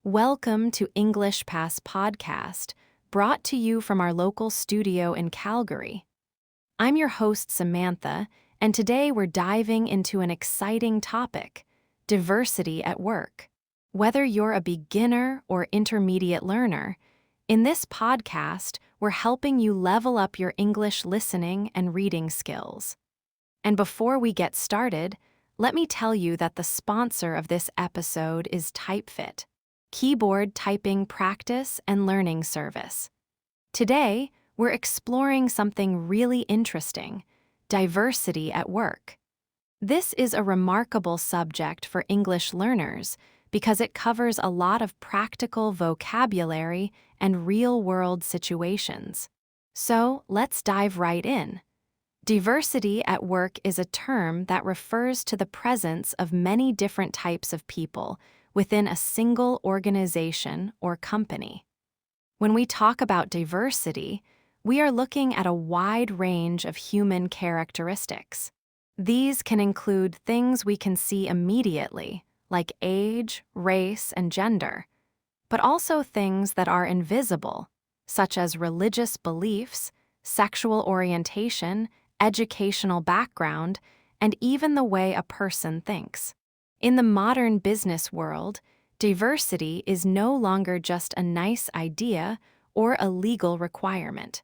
Welcome to EnglishPass Podcast, brought to you from our local studio in Calgary. I'm your host, Samantha, and today we're diving into an exciting topic: diversity at work. Whether you're a beginner or intermediate learner, in this podcast, we're helping you level up your English listening and reading skills. And before we get started, let me tell you that the sponsor of this episode is TypeFit, keyboard typing practice and learning service. Today, we're exploring something really interesting: diversity at work. This is a remarkable subject for English learners because it covers a lot of practical vocabulary and real-world situations. So, let's dive right in. Diversity at work is a term that refers to the presence of many different types of people within a single organization or company. When we talk about diversity, we are looking at a wide range of human characteristics. These can include things we can see immediately, like age, race, and gender, but also things that are invisible, such as religious beliefs, sexual orientation, educational background, and even the way a person thinks. In the modern business world, diversity is no longer just a nice idea or a legal requirement.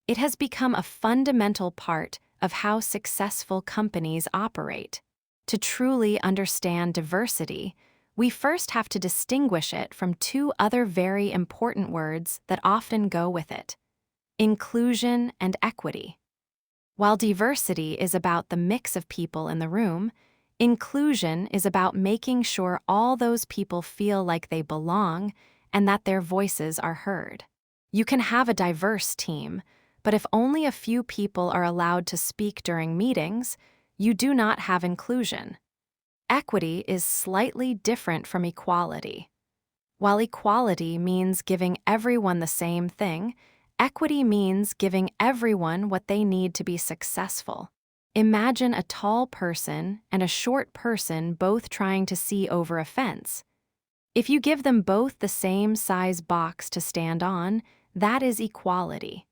It has become a fundamental part of how successful companies operate. To truly understand diversity, we first have to distinguish it from two other very important words that often go with it: inclusion and equity. While diversity is about the mix of people in the room, inclusion is about making sure all those people feel like they belong and that their voices are heard. You can have a diverse team, but if only a few people are allowed to speak during meetings, you do not have inclusion. Equity is slightly different from equality. While equality means giving everyone the same thing, equity means giving everyone what they need to be successful. Imagine a tall person and a short person both trying to see over a fence. If you give them both the same size box to stand on, that is equality.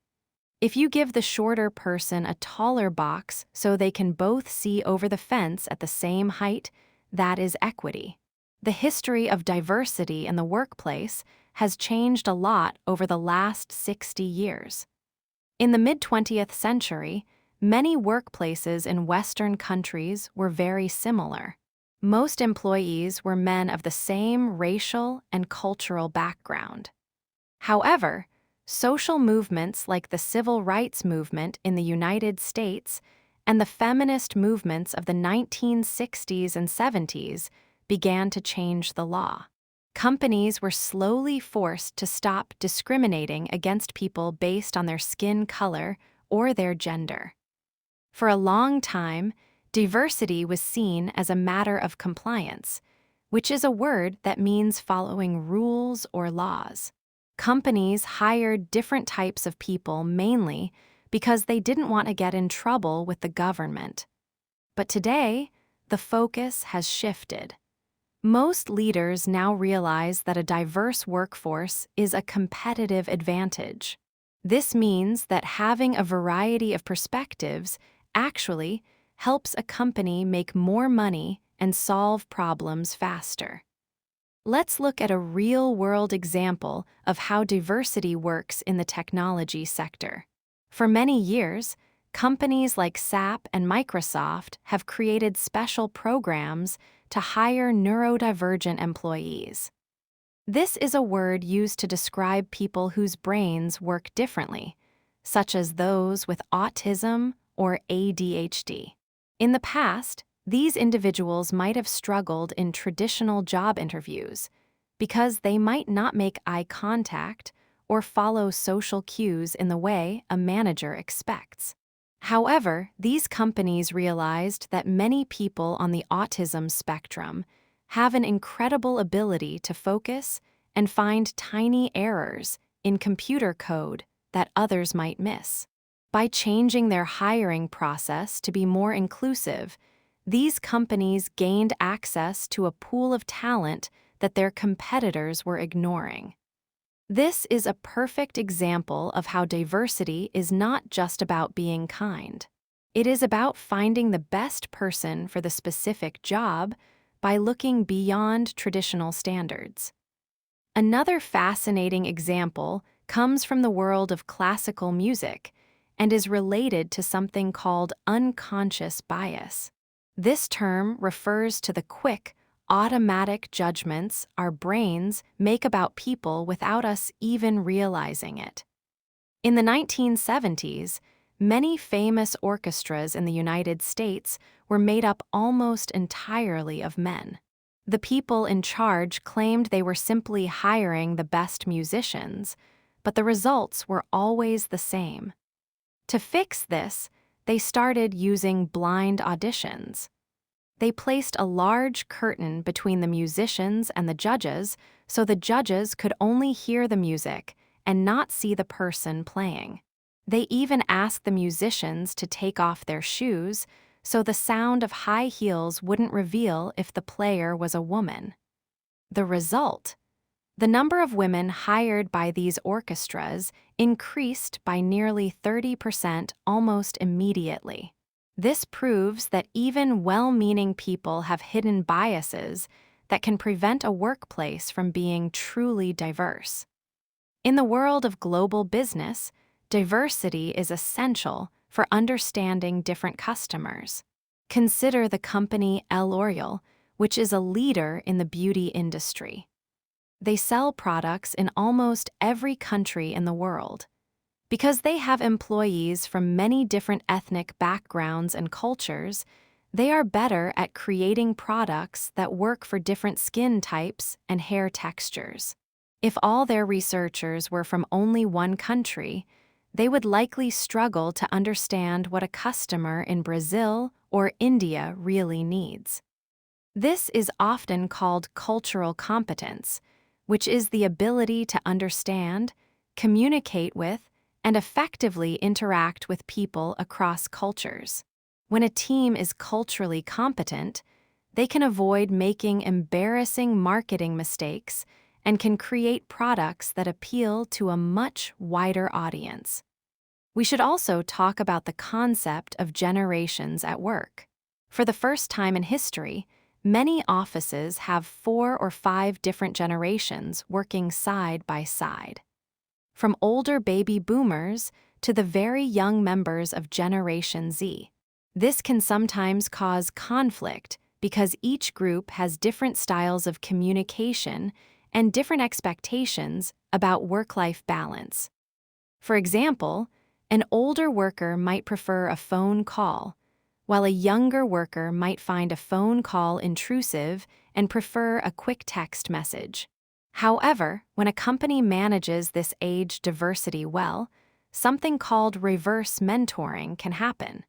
If you give the shorter person a taller box so they can both see over the fence at the same height, that is equity. The history of diversity in the workplace has changed a lot over the last 60 years. In the mid-20th century, many workplaces in Western countries were very similar. Most employees were men of the same racial and cultural background. However, social movements like the Civil Rights Movement in the United States and the feminist movements of the 1960s and 70s began to change the law. Companies were slowly forced to stop discriminating against people based on their skin color or their gender. For a long time, diversity was seen as a matter of compliance, which is a word that means following rules or laws. Companies hired different types of people mainly because they didn't want to get in trouble with the government. But today, the focus has shifted. Most leaders now realize that a diverse workforce is a competitive advantage. This means that having a variety of perspectives actually helps a company make more money and solve problems faster. Let's look at a real-world example of how diversity works in the technology sector. For many years, companies like SAP and Microsoft have created special programs to hire neurodivergent employees. This is a word used to describe people whose brains work differently, such as those with autism or ADHD. In the past, these individuals might have struggled in traditional job interviews because they might not make eye contact or follow social cues in the way a manager expects. However, these companies realized that many people on the autism spectrum have an incredible ability to focus and find tiny errors in computer code that others might miss. By changing their hiring process to be more inclusive, these companies gained access to a pool of talent that their competitors were ignoring. This is a perfect example of how diversity is not just about being kind. It is about finding the best person for the specific job by looking beyond traditional standards. Another fascinating example comes from the world of classical music and is related to something called unconscious bias. This term refers to the quick, automatic judgments our brains make about people without us even realizing it. In the 1970s, many famous orchestras in the United States were made up almost entirely of men. The people in charge claimed they were simply hiring the best musicians, but the results were always the same. To fix this, they started using blind auditions. They placed a large curtain between the musicians and the judges so the judges could only hear the music and not see the person playing. They even asked the musicians to take off their shoes so the sound of high heels wouldn't reveal if the player was a woman. The result? The number of women hired by these orchestras increased by nearly 30% almost immediately. This proves that even well-meaning people have hidden biases that can prevent a workplace from being truly diverse. In the world of global business, diversity is essential for understanding different customers. Consider the company L'Oreal, which is a leader in the beauty industry. They sell products in almost every country in the world. Because they have employees from many different ethnic backgrounds and cultures, they are better at creating products that work for different skin types and hair textures. If all their researchers were from only one country, they would likely struggle to understand what a customer in Brazil or India really needs. This is often called cultural competence, which is the ability to understand, communicate with, and effectively interact with people across cultures. When a team is culturally competent, they can avoid making embarrassing marketing mistakes and can create products that appeal to a much wider audience. We should also talk about the concept of generations at work. For the first time in history, many offices have 4 or 5 different generations working side by side. From older baby boomers to the very young members of Generation Z. This can sometimes cause conflict because each group has different styles of communication and different expectations about work-life balance. For example, an older worker might prefer a phone call, while a younger worker might find a phone call intrusive and prefer a quick text message. However, when a company manages this age diversity well, something called reverse mentoring can happen.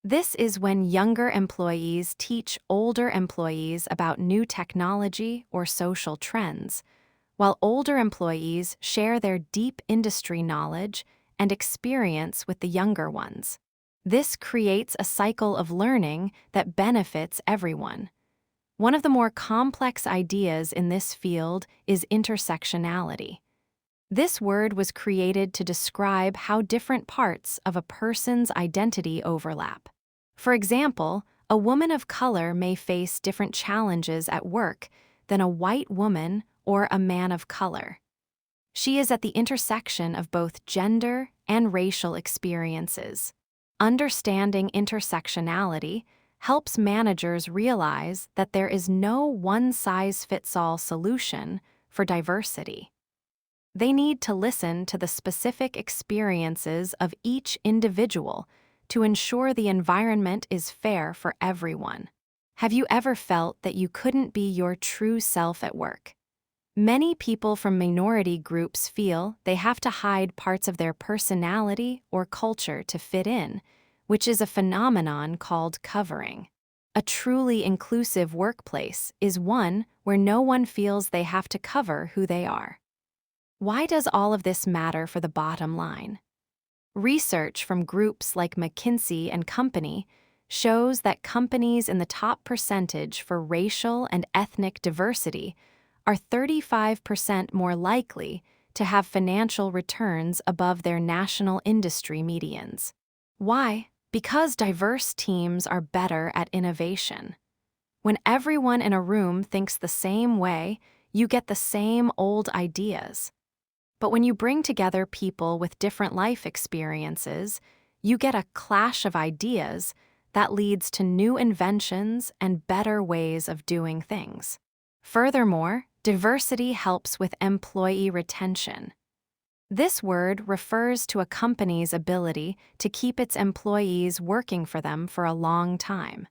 This is when younger employees teach older employees about new technology or social trends, while older employees share their deep industry knowledge and experience with the younger ones. This creates a cycle of learning that benefits everyone. One of the more complex ideas in this field is intersectionality. This word was created to describe how different parts of a person's identity overlap. For example, a woman of color may face different challenges at work than a white woman or a man of color. She is at the intersection of both gender and racial experiences. Understanding intersectionality helps managers realize that there is no one-size-fits-all solution for diversity. They need to listen to the specific experiences of each individual to ensure the environment is fair for everyone. Have you ever felt that you couldn't be your true self at work? Many people from minority groups feel they have to hide parts of their personality or culture to fit in, which is a phenomenon called covering. A truly inclusive workplace is one where no one feels they have to cover who they are. Why does all of this matter for the bottom line? Research from groups like McKinsey and Company shows that companies in the top percentage for racial and ethnic diversity are 35% more likely to have financial returns above their national industry medians. Why? Because diverse teams are better at innovation. When everyone in a room thinks the same way, you get the same old ideas. But when you bring together people with different life experiences, you get a clash of ideas that leads to new inventions and better ways of doing things. Furthermore, diversity helps with employee retention. This word refers to a company's ability to keep its employees working for them for a long time.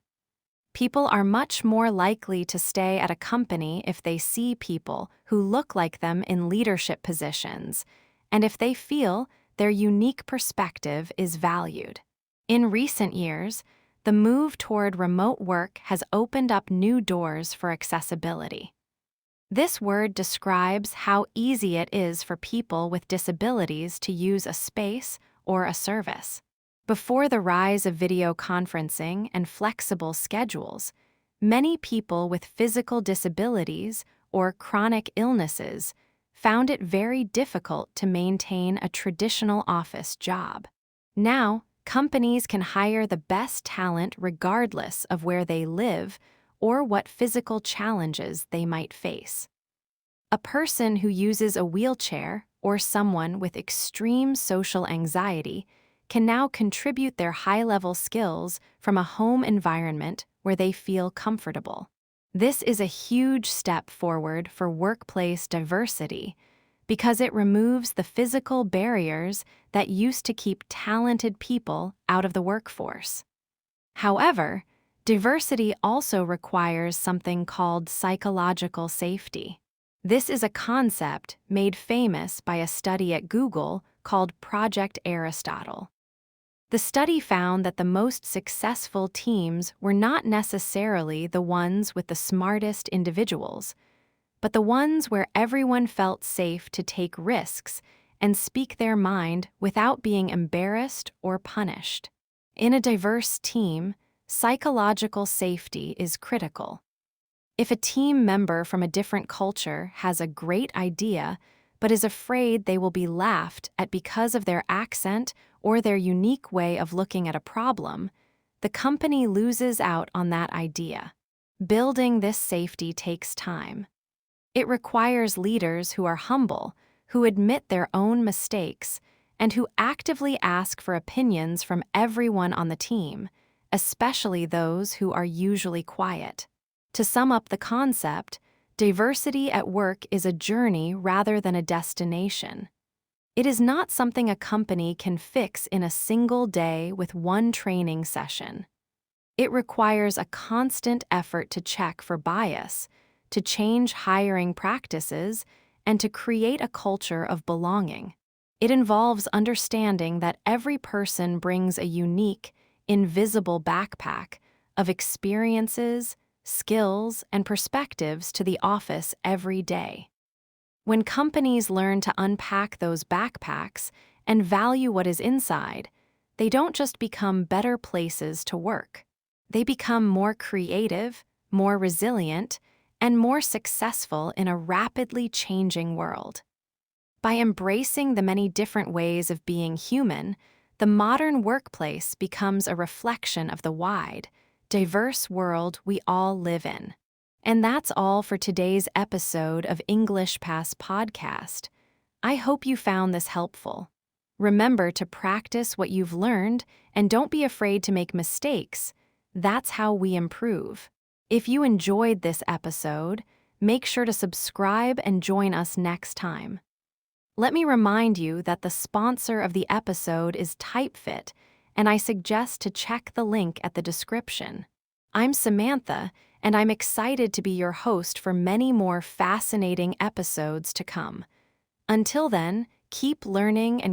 People are much more likely to stay at a company if they see people who look like them in leadership positions, and if they feel their unique perspective is valued. In recent years, the move toward remote work has opened up new doors for accessibility. This word describes how easy it is for people with disabilities to use a space or a service. Before the rise of video conferencing and flexible schedules, many people with physical disabilities or chronic illnesses found it very difficult to maintain a traditional office job. Now, companies can hire the best talent regardless of where they live or what physical challenges they might face. A person who uses a wheelchair or someone with extreme social anxiety can now contribute their high-level skills from a home environment where they feel comfortable. This is a huge step forward for workplace diversity because it removes the physical barriers that used to keep talented people out of the workforce. However, diversity also requires something called psychological safety. This is a concept made famous by a study at Google called Project Aristotle. The study found that the most successful teams were not necessarily the ones with the smartest individuals, but the ones where everyone felt safe to take risks and speak their mind without being embarrassed or punished. In a diverse team, psychological safety is critical. If a team member from a different culture has a great idea but is afraid they will be laughed at because of their accent or their unique way of looking at a problem, the company loses out on that idea. Building this safety takes time. It requires leaders who are humble, who admit their own mistakes, and who actively ask for opinions from everyone on the team, especially those who are usually quiet. To sum up the concept, diversity at work is a journey rather than a destination. It is not something a company can fix in a single day with one training session. It requires a constant effort to check for bias, to change hiring practices, and to create a culture of belonging. It involves understanding that every person brings a unique, invisible backpack of experiences, skills, and perspectives to the office every day. When companies learn to unpack those backpacks and value what is inside, they don't just become better places to work. They become more creative, more resilient, and more successful in a rapidly changing world. By embracing the many different ways of being human, the modern workplace becomes a reflection of the wide, diverse world we all live in. And that's all for today's episode of EnglishPass Podcast. I hope you found this helpful. Remember to practice what you've learned and don't be afraid to make mistakes. That's how we improve. If you enjoyed this episode, make sure to subscribe and join us next time. Let me remind you that the sponsor of the episode is TypeFit, and I suggest to check the link at the description. I'm Samantha, and I'm excited to be your host for many more fascinating episodes to come. Until then, keep learning and